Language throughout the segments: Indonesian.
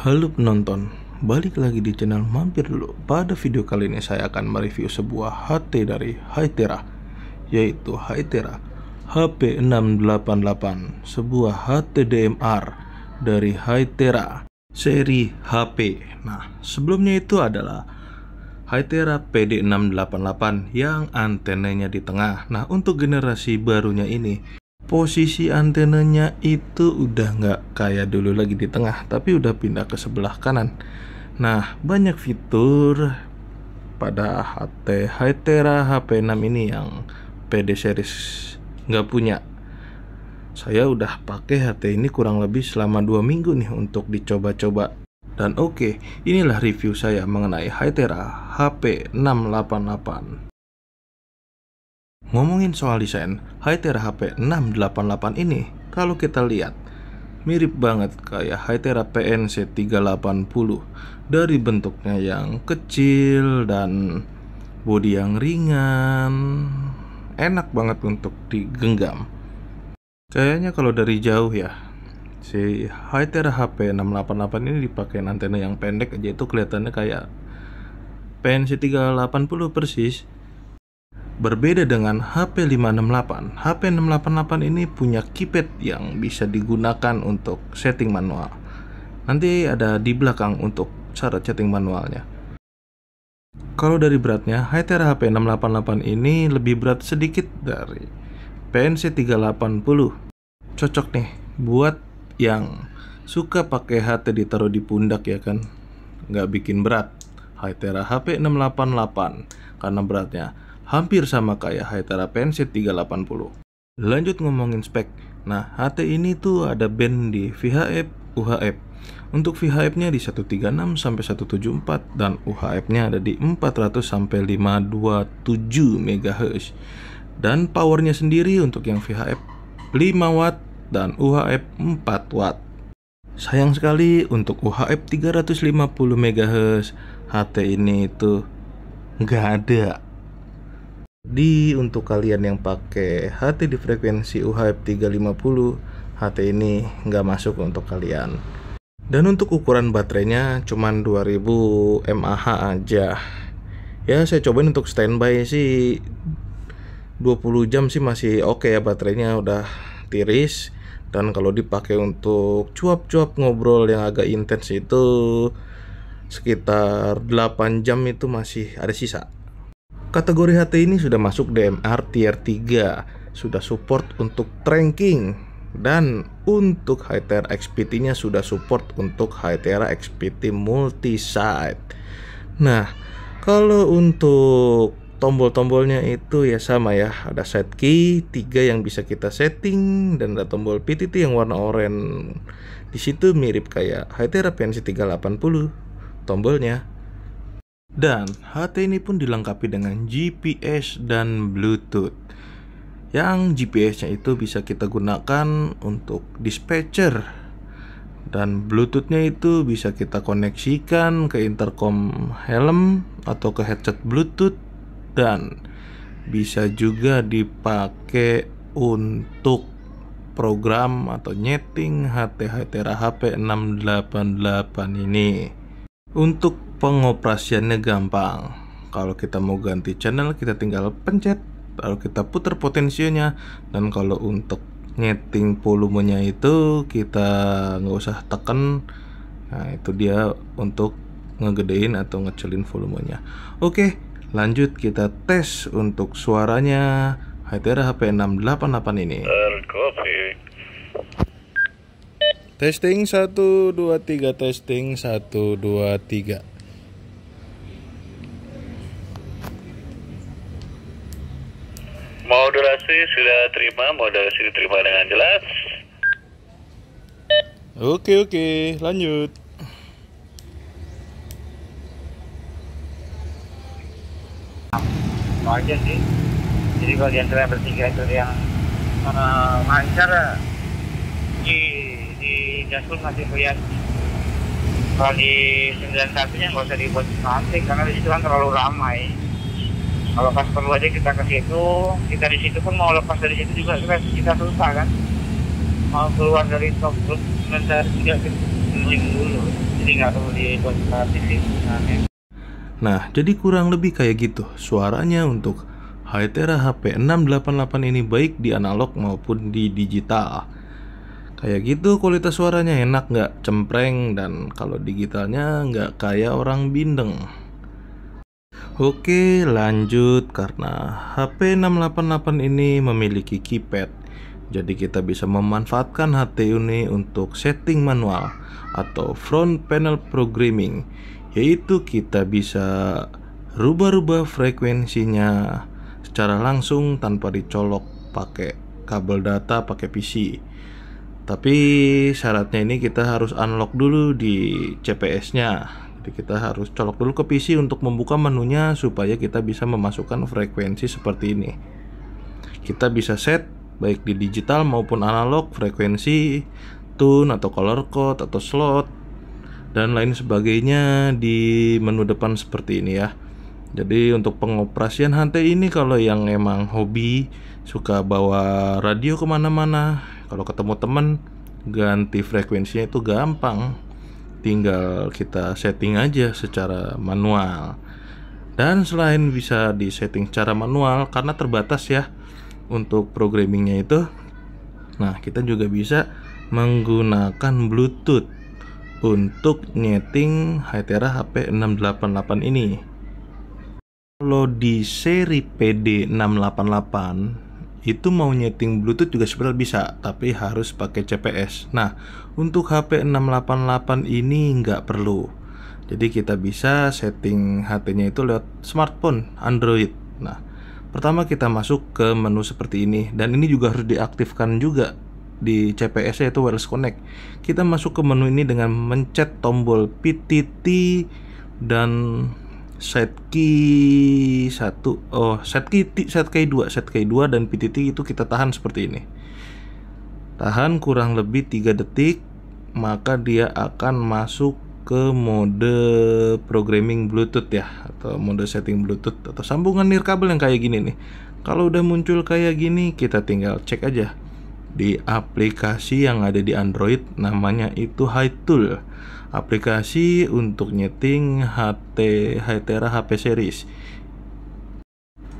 Halo penonton, balik lagi di channel Mampir Dulu. Pada video kali ini saya akan mereview sebuah HT dari Hytera, yaitu Hytera HP688, sebuah HT DMR dari Hytera seri HP. Nah, sebelumnya itu adalah Hytera PD688 yang antenanya di tengah. Nah, untuk generasi barunya ini, posisi antenanya itu udah nggak kayak dulu lagi di tengah, tapi udah pindah ke sebelah kanan. Nah, banyak fitur pada HT Hytera HP6 ini yang PD series nggak punya. Saya udah pakai HT ini kurang lebih selama 2 minggu nih untuk dicoba-coba. Dan oke, inilah review saya mengenai Hytera HP688. Ngomongin soal desain, Hytera HP688 ini, kalau kita lihat, mirip banget kayak Hytera PNC380. Dari bentuknya yang kecil dan bodi yang ringan, enak banget untuk digenggam. Kayaknya kalau dari jauh ya, si Hytera HP688 ini dipakai antena yang pendek aja itu kelihatannya kayak PNC380 persis. Berbeda dengan HP568, HP688 ini punya keypad yang bisa digunakan untuk setting manual. Nanti ada di belakang untuk cara setting manualnya. Kalau dari beratnya, Hytera HP688 ini lebih berat sedikit dari PNC380. Cocok nih buat yang suka pakai HT ditaruh di pundak ya kan, nggak bikin berat. Hytera HP688 karena beratnya hampir sama kayak Hytera PNC380. Lanjut ngomongin spek. Nah, HT ini tuh ada band di VHF, UHF. Untuk VHF-nya di 136 sampai 174 dan UHF-nya ada di 400 sampai 527 MHz. Dan powernya sendiri untuk yang VHF 5 watt dan UHF 4 watt. Sayang sekali untuk UHF 350 MHz HT ini itu nggak ada. Untuk kalian yang pakai HT di frekuensi UHF 350, HT ini nggak masuk untuk kalian. Dan untuk ukuran baterainya cuman 2000 mAh aja. Ya, saya cobain untuk standby sih 20 jam sih masih oke ya, baterainya udah tiris. Dan kalau dipakai untuk cuap-cuap ngobrol yang agak intens itu sekitar 8 jam itu masih ada sisa. Kategori HT ini sudah masuk DMR tier 3, sudah support untuk tracking, dan untuk Hytera XPT-nya sudah support untuk Hytera XPT multi-site. Nah, kalau untuk tombol-tombolnya itu ya sama ya, ada set key 3 yang bisa kita setting dan ada tombol PTT yang warna oranye. Di situ mirip kayak Hytera PNC380 tombolnya. Dan HT ini pun dilengkapi dengan GPS dan Bluetooth. Yang GPS-nya itu bisa kita gunakan untuk dispatcher, dan Bluetooth-nya itu bisa kita koneksikan ke intercom helm atau ke headset Bluetooth, dan bisa juga dipakai untuk program atau nyeting HT Hytera HP688 ini. Untuk pengoperasiannya gampang. Kalau kita mau ganti channel, kita tinggal pencet, lalu kita putar potensionya. Dan kalau untuk nyeting volumenya itu kita nggak usah tekan. Nah, itu dia untuk ngegedein atau ngecilin volumenya. Oke, lanjut kita tes untuk suaranya Hytera HP688 ini. Testing 1 2 3, testing 1 2 3. Modulasi sudah terima, modulasi diterima dengan jelas. Oke, lanjut. Aja sih, jadi kalau di antara bertiga itu yang lancar di dashboard masih kelihatan. Kalau di 91 nya nggak usah dibuat cantik karena di situ kan terlalu ramai. Kalau pas perlu aja kita ke situ, kita di situ pun mau lepas dari situ juga kita susah kan. Mau keluar dari top group 93 link dulu, jadi nggak perlu dikonsentrasi. Nah, jadi kurang lebih kayak gitu suaranya untuk Hytera HP 688 ini, baik di analog maupun di digital. Kayak gitu kualitas suaranya, enak nggak, cempreng, dan kalau digitalnya nggak kayak orang bindeng. Oke, lanjut. Karena HP 688 ini memiliki keypad, jadi kita bisa memanfaatkan HT ini untuk setting manual atau front panel programming, yaitu kita bisa rubah-rubah frekuensinya secara langsung tanpa dicolok pakai kabel data pakai PC. Tapi syaratnya ini kita harus unlock dulu di CPS-nya. Jadi kita harus colok dulu ke PC untuk membuka menunya supaya kita bisa memasukkan frekuensi seperti ini. Kita bisa set baik di digital maupun analog frekuensi, tune atau color code atau slot dan lain sebagainya di menu depan seperti ini ya. Jadi untuk pengoperasian HT ini, kalau yang emang hobi suka bawa radio kemana-mana, kalau ketemu temen ganti frekuensinya itu gampang, tinggal kita setting aja secara manual. Dan selain bisa di setting secara manual karena terbatas ya untuk programmingnya itu, nah kita juga bisa menggunakan Bluetooth untuk nyeting Hytera HP 688 ini. Kalau di seri PD688 itu mau nyeting Bluetooth juga sebenarnya bisa, tapi harus pakai CPS. Nah, untuk HP 688 ini nggak perlu. Jadi kita bisa setting HT-nya itu lewat smartphone Android. Nah, pertama kita masuk ke menu seperti ini, dan ini juga harus diaktifkan juga di CPS yaitu Wireless Connect. Kita masuk ke menu ini dengan mencet tombol PTT dan set key 1, set key 2 dan PTT itu kita tahan seperti ini. Tahan kurang lebih 3 detik, maka dia akan masuk ke mode programming Bluetooth ya, atau mode setting Bluetooth atau sambungan nirkabel yang kayak gini nih. Kalau udah muncul kayak gini, kita tinggal cek aja di aplikasi yang ada di Android, namanya itu HyTool, aplikasi untuk nyeting Hytera HP series.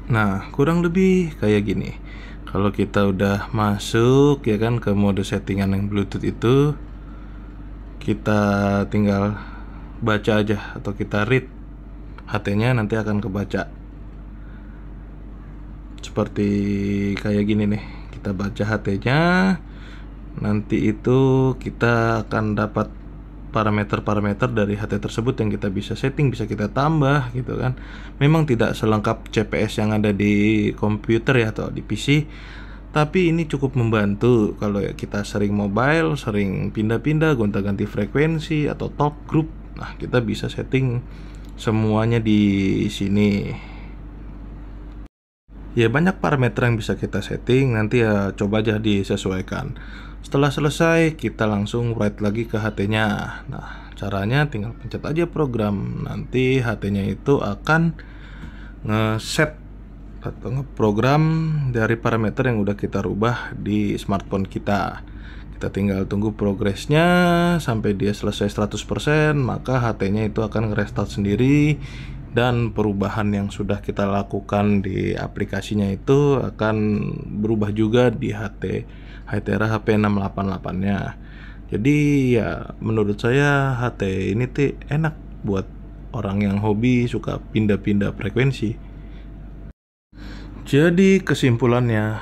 Nah, kurang lebih kayak gini. Kalau kita udah masuk ya kan ke mode settingan yang Bluetooth itu, kita tinggal baca aja atau kita read HT-nya, nanti akan kebaca seperti kayak gini nih. Kita baca HT-nya, nanti itu kita akan dapat parameter-parameter dari HT tersebut yang kita bisa setting, bisa kita tambah gitu kan. Memang tidak selengkap CPS yang ada di komputer ya atau di PC, tapi ini cukup membantu kalau ya kita sering mobile, sering pindah-pindah, gonta-ganti frekuensi atau talk group. Nah, kita bisa setting semuanya di sini. Ya, banyak parameter yang bisa kita setting, nanti ya coba aja disesuaikan. Setelah selesai, kita langsung write lagi ke HT-nya. Nah, caranya tinggal pencet aja program. Nanti HT-nya itu akan ngeset atau ngeprogram dari parameter yang udah kita rubah di smartphone kita. Kita tinggal tunggu progresnya sampai dia selesai 100%, maka HT-nya itu akan nge-restart sendiri. Dan perubahan yang sudah kita lakukan di aplikasinya itu akan berubah juga di Hytera HP 688-nya. Jadi ya menurut saya HT ini tuh enak buat orang yang hobi suka pindah-pindah frekuensi. Jadi kesimpulannya,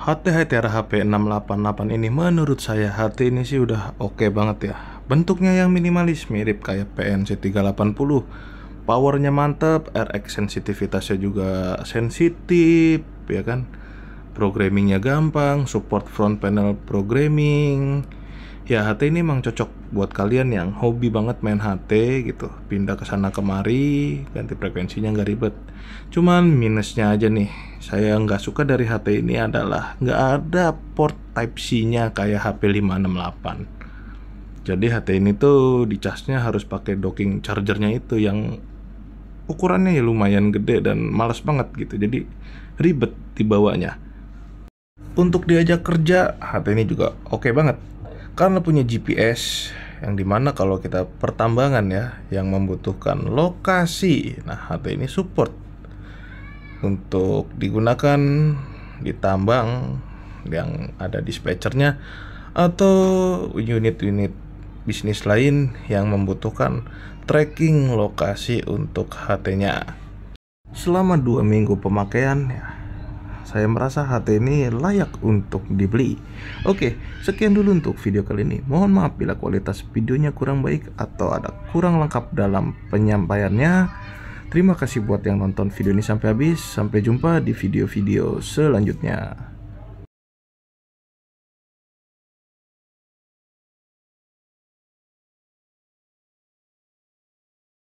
HT Hytera HP 688 ini menurut saya HT ini sih udah oke banget ya. Bentuknya yang minimalis mirip kayak PNC 380. Powernya mantap, RX sensitivitasnya juga sensitif ya kan. Programmingnya gampang, support front panel programming. Ya, HT ini emang cocok buat kalian yang hobi banget main HT gitu, pindah ke sana kemari, ganti frekuensinya nggak ribet. Cuman minusnya aja nih, saya nggak suka dari HT ini adalah nggak ada port Type C-nya kayak HP 568. Jadi HT ini tuh dicasnya harus pakai docking chargernya itu yang ukurannya ya lumayan gede dan malas banget gitu, jadi ribet dibawanya. Untuk diajak kerja, HT ini juga oke banget karena punya GPS yang dimana kalau kita pertambangan ya, yang membutuhkan lokasi, nah HT ini support untuk digunakan di tambang yang ada dispatchernya atau unit-unit bisnis lain yang membutuhkan tracking lokasi untuk HT-nya. Selama 2 minggu pemakaian ya, saya merasa HT ini layak untuk dibeli. Oke, sekian dulu untuk video kali ini. Mohon maaf bila kualitas videonya kurang baik atau ada kurang lengkap dalam penyampaiannya. Terima kasih buat yang nonton video ini sampai habis. Sampai jumpa di video-video selanjutnya.